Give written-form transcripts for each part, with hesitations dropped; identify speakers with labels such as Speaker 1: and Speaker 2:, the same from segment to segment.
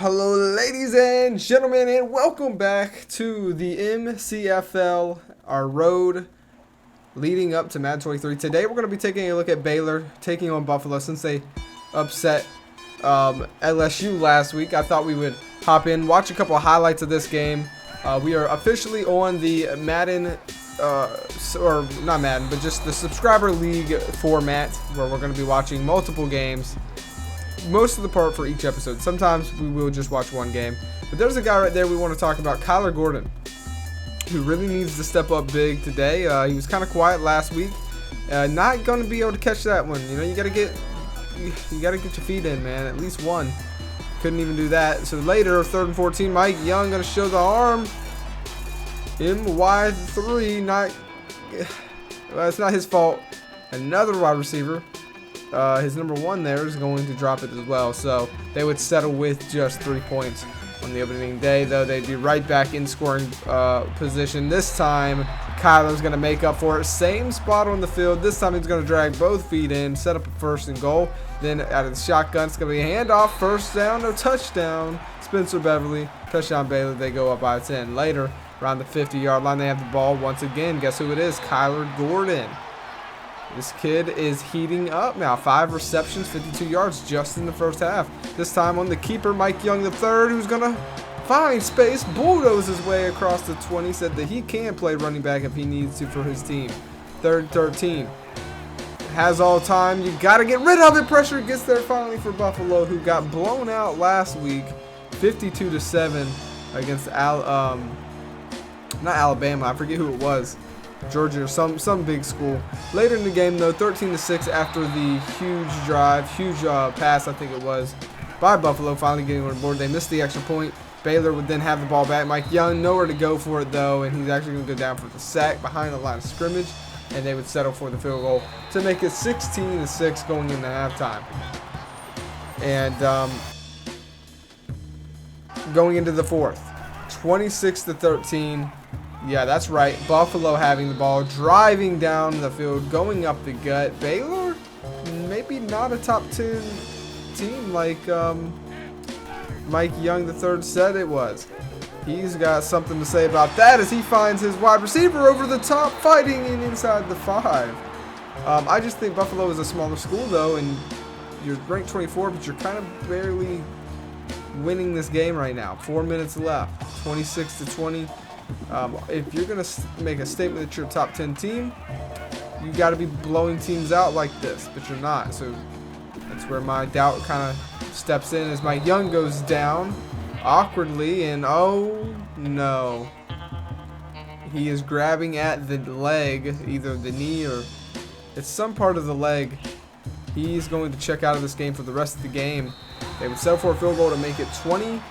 Speaker 1: Hello, ladies and gentlemen, and welcome back to the MCFL, our road leading up to Madden 23. Today, we're going to be taking a look at Baylor taking on Buffalo since they upset LSU last week. I thought we would hop in, watch a couple of highlights of this game. We are officially on the Madden, or not Madden, but just the subscriber league format where we're going to be watching multiple games. Most of the part for each episode. Sometimes we will just watch one game. But there's a guy right there we want to talk about, Kyler Gordon, who really needs to step up big today. He was kind of quiet last week. Not going to be able to catch that one. You know, you got to get your feet in, man. At least one. Couldn't even do that. So later, 3rd and 14, Mike Young going to show the arm. MY3, well, it's not his fault. Another wide receiver. His number 1 there is going to drop it as well. So they would settle with just 3 points on the opening day, though they'd be right back in scoring position. This time, Kyler's going to make up for it. Same spot on the field. This time he's going to drag both feet in, set up a 1st and goal. Then out of the shotgun, it's going to be a handoff, 1st down, no touchdown. Spencer Beverly, touchdown Baylor. They go up by 10. Later, around the 50-yard line, they have the ball once again. Guess who it is? Kyler Gordon. This kid is heating up now. 5 receptions, 52 yards just in the first half. This time on the keeper, Mike Young III, who's going to find space, bulldoze his way across the 20. Said that he can play running back if he needs to for his team. 3rd 13. Has all time. You got to get rid of it. Pressure gets there finally for Buffalo, who got blown out last week, 52-7 against not Alabama. I forget who it was. Georgia or some big school. Later in the game, though, 13-6 after the huge drive, huge pass, I think it was, by Buffalo, finally getting on board. They missed the extra point. Baylor would then have the ball back. Mike Young, nowhere to go for it, though, and he's actually going to go down for the sack behind the line of scrimmage, and they would settle for the field goal to make it 16-6 going into halftime. And going into the 4th, 26-13. Yeah, that's right. Buffalo having the ball, driving down the field, going up the gut. Baylor, maybe not a top 10 team like Mike Young III said it was. He's got something to say about that as he finds his wide receiver over the top, fighting in inside the 5. I just think Buffalo is a smaller school, though, and you're ranked 24, but you're kind of barely winning this game right now. 4 minutes left, 26-20. If you're going to make a statement that you're a top 10 team, you got to be blowing teams out like this, but you're not. So that's where my doubt kind of steps in as Mike Young goes down awkwardly, and oh no. He is grabbing at the leg, either the knee or it's some part of the leg. He's going to check out of this game for the rest of the game. They would settle for a field goal to make it 20.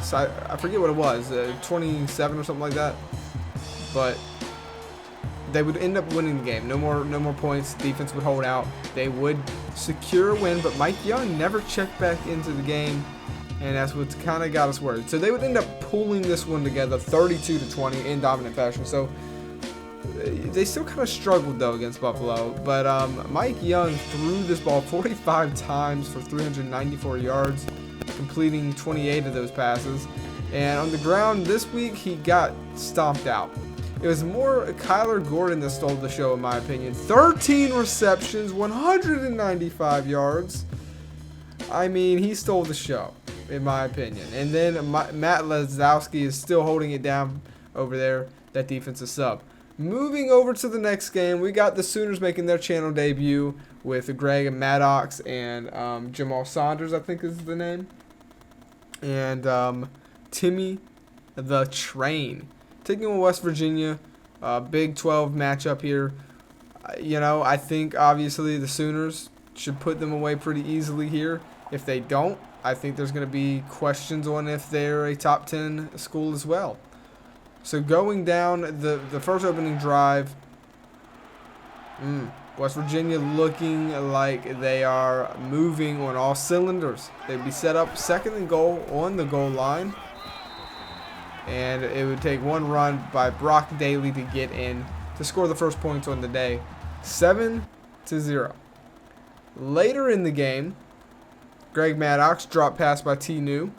Speaker 1: So I forget what it was, 27 or something like that. But they would end up winning the game. No more points. Defense would hold out. They would secure a win, but Mike Young never checked back into the game, and that's what's kind of got us worried. So they would end up pulling this one together, 32-20 in dominant fashion. So they still kind of struggled though against Buffalo, but Mike Young threw this ball 45 times for 394 yards. Completing 28 of those passes. And on the ground this week, he got stomped out. It was more Kyler Gordon that stole the show, in my opinion. 13 receptions, 195 yards. I mean, he stole the show, in my opinion. And then Matt Lazowski is still holding it down over there, that defensive sub. Moving over to the next game, we got the Sooners making their channel debut with Greg Maddox and Jamal Saunders, I think is the name. And Timmy the Train taking on West Virginia. Big 12 matchup here. You know, I think obviously the Sooners should put them away pretty easily here. If they don't, I think there's going to be questions on if they're a top 10 school as well. So going down the first opening drive, West Virginia looking like they are moving on all cylinders. They'd be set up 2nd and goal on the goal line. And it would take one run by Brock Daly to get in to score the first points on the day. 7-0. Later in the game, Greg Maddox, drop pass by T. Then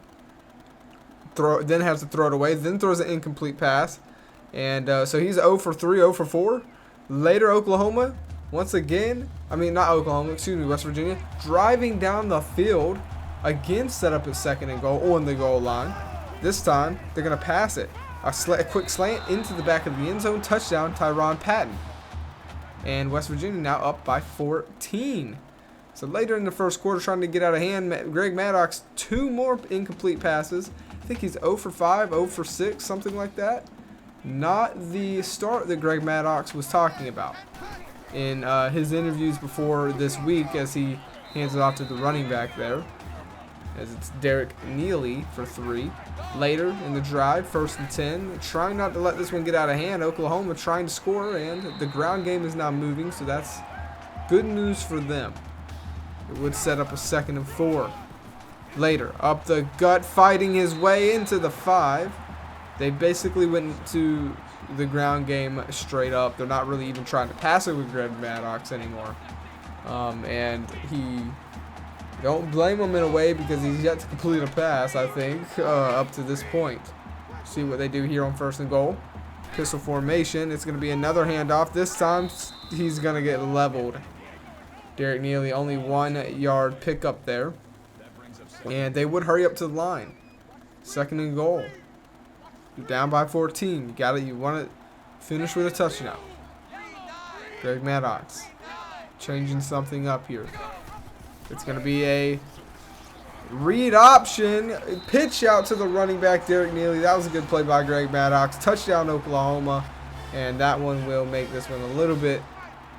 Speaker 1: has to throw it away. Then throws an incomplete pass. And so he's 0 for 3, 0 for 4. Later, Oklahoma, once again, not Oklahoma, excuse me, West Virginia, driving down the field. Again, set up a 2nd and goal on the goal line. This time, they're going to pass it. A quick slant into the back of the end zone. Touchdown, Tyron Patton. And West Virginia now up by 14. So later in the first quarter, trying to get out of hand, Greg Maddox, 2 more incomplete passes. I think he's 0 for 5, 0 for 6, something like that. Not the start that Greg Maddox was talking about in his interviews before this week, as he hands it off to the running back there, as it's Derek Neely for 3. Later in the drive, 1st and 10, trying not to let this one get out of hand. Oklahoma trying to score, and the ground game is now moving, so that's good news for them. It would set up a 2nd and 4. Later, up the gut, fighting his way into the 5. They basically went to the ground game straight up. They're not really even trying to pass it with Greg Maddox anymore. And don't blame him in a way, because he's yet to complete a pass, I think, up to this point. See what they do here on 1st and goal. Pistol formation. It's going to be another handoff. This time, he's going to get leveled. Derek Neely, only 1 yard pickup there. And they would hurry up to the line. 2nd and goal. You're down by 14. You want to finish with a touchdown. Greg Maddox changing something up here. It's going to be a read option. Pitch out to the running back, Derek Neely. That was a good play by Greg Maddox. Touchdown, Oklahoma. And that one will make this one a little bit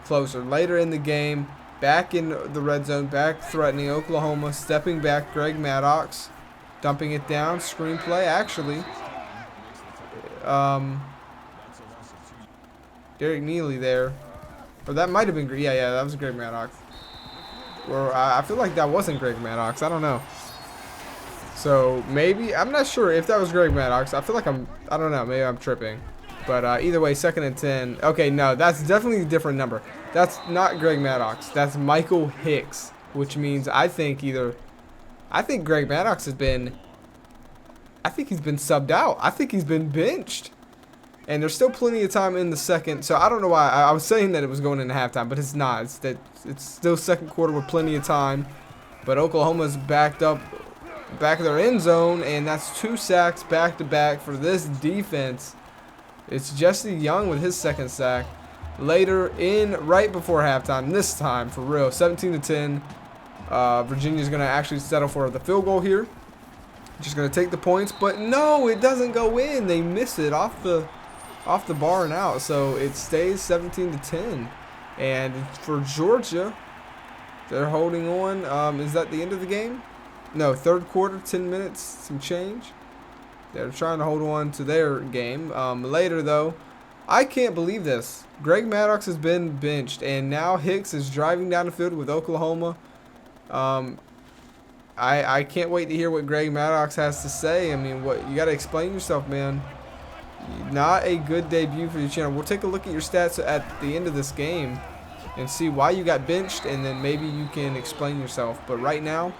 Speaker 1: closer. Later in the game, back in the red zone, back threatening Oklahoma. Stepping back, Greg Maddox. Dumping it down. Screenplay, actually. Derek Neely there. Or that might have been, yeah, that was Greg Maddox. Or I feel like that wasn't Greg Maddox. I don't know. So maybe, I'm not sure if that was Greg Maddox. I feel like I don't know, maybe I'm tripping. But either way, 2nd and 10. Okay, no, that's definitely a different number. That's not Greg Maddox. That's Michael Hicks, which means I think Greg Maddox he's been subbed out. I think he's been benched. And there's still plenty of time in the second. So I don't know why. I was saying that it was going into halftime, but it's not. It's still 2nd quarter with plenty of time. But Oklahoma's backed up back of their end zone, and that's 2 sacks back-to-back for this defense. It's Jesse Young with his 2nd sack. Later right before halftime, this time for real, 17-10. Virginia's going to actually settle for the field goal here. Just going to take the points, but no, it doesn't go in. They miss it off the bar and out, so it stays 17-10. And for Georgia, they're holding on. Is that the end of the game? No, 3rd quarter, 10 minutes, some change. They're trying to hold on to their game. Later, though, I can't believe this. Greg Maddox has been benched, and now Hicks is driving down the field with Oklahoma. I can't wait to hear what Greg Maddox has to say. I mean, you got to explain yourself, man. Not a good debut for your channel. We'll take a look at your stats at the end of this game and see why you got benched, and then maybe you can explain yourself. But right now,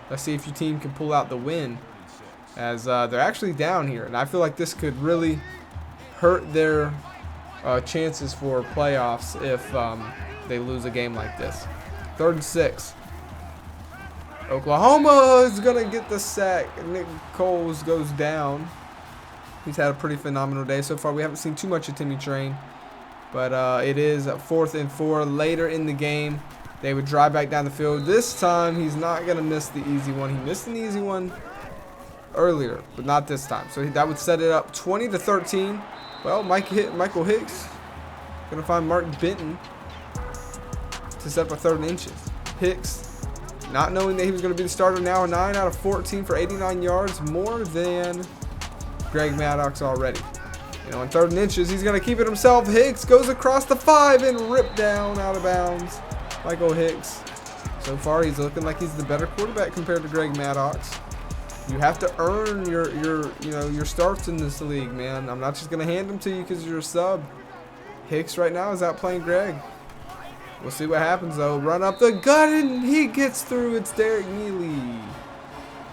Speaker 1: let's see if your team can pull out the win, as they're actually down here. And I feel like this could really hurt their chances for playoffs if they lose a game like this. 3rd and 6. Oklahoma is going to get the sack. Nick Coles goes down. He's had a pretty phenomenal day so far. We haven't seen too much of Timmy Train. But it is 4th and 4. Later in the game, they would drive back down the field. This time, he's not going to miss the easy one. He missed an easy one earlier, but not this time. So that would set it up 20-13. Well, Michael Hicks going to find Mark Benton to set up a 3rd and inches. Hicks, not knowing that he was going to be the starter, now 9 out of 14 for 89 yards, more than Greg Maddox already. On 3rd and inches, he's going to keep it himself. Hicks goes across the 5 and ripped down out of bounds. Michael Hicks. So far, he's looking like he's the better quarterback compared to Greg Maddox. You have to earn your starts in this league, man. I'm not just going to hand them to you because you're a sub. Hicks right now is outplaying Greg. We'll see what happens, though. Run up the gut, and he gets through. It's Derek Neely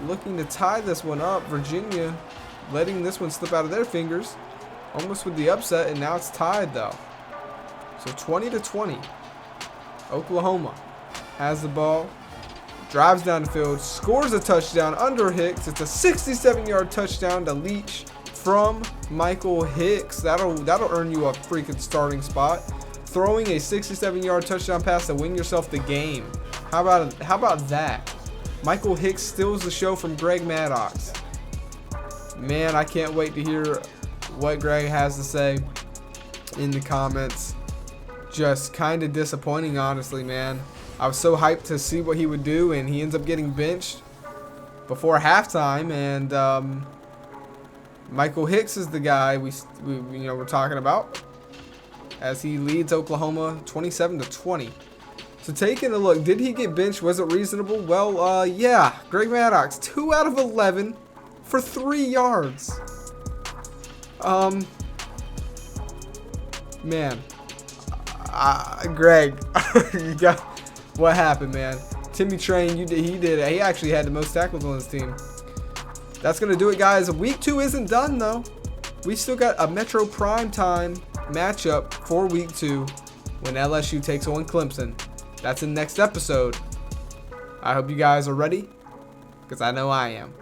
Speaker 1: looking to tie this one up. Virginia letting this one slip out of their fingers. Almost with the upset, and now it's tied, though. So 20-20. Oklahoma has the ball. Drives down the field. Scores a touchdown under Hicks. It's a 67-yard touchdown to Leach from Michael Hicks. That'll earn you a freaking starting spot. Throwing a 67-yard touchdown pass to win yourself the game. How about that? Michael Hicks steals the show from Greg Maddox. Man, I can't wait to hear what Greg has to say in the comments. Just kind of disappointing, honestly, man. I was so hyped to see what he would do, and he ends up getting benched before halftime. And Michael Hicks is the guy we're talking about, as he leads Oklahoma 27-20. So taking a look, did he get benched? Was it reasonable? Well, yeah. Greg Maddox, 2 out of 11 for 3 yards. Man, Greg, you got what happened, man? Timmy Train, he actually had the most tackles on his team. That's gonna do it, guys. Week 2 isn't done though. We still got a Metro Primetime matchup for Week 2 when LSU takes on Clemson. That's in the next episode. I hope you guys are ready, because I know I am.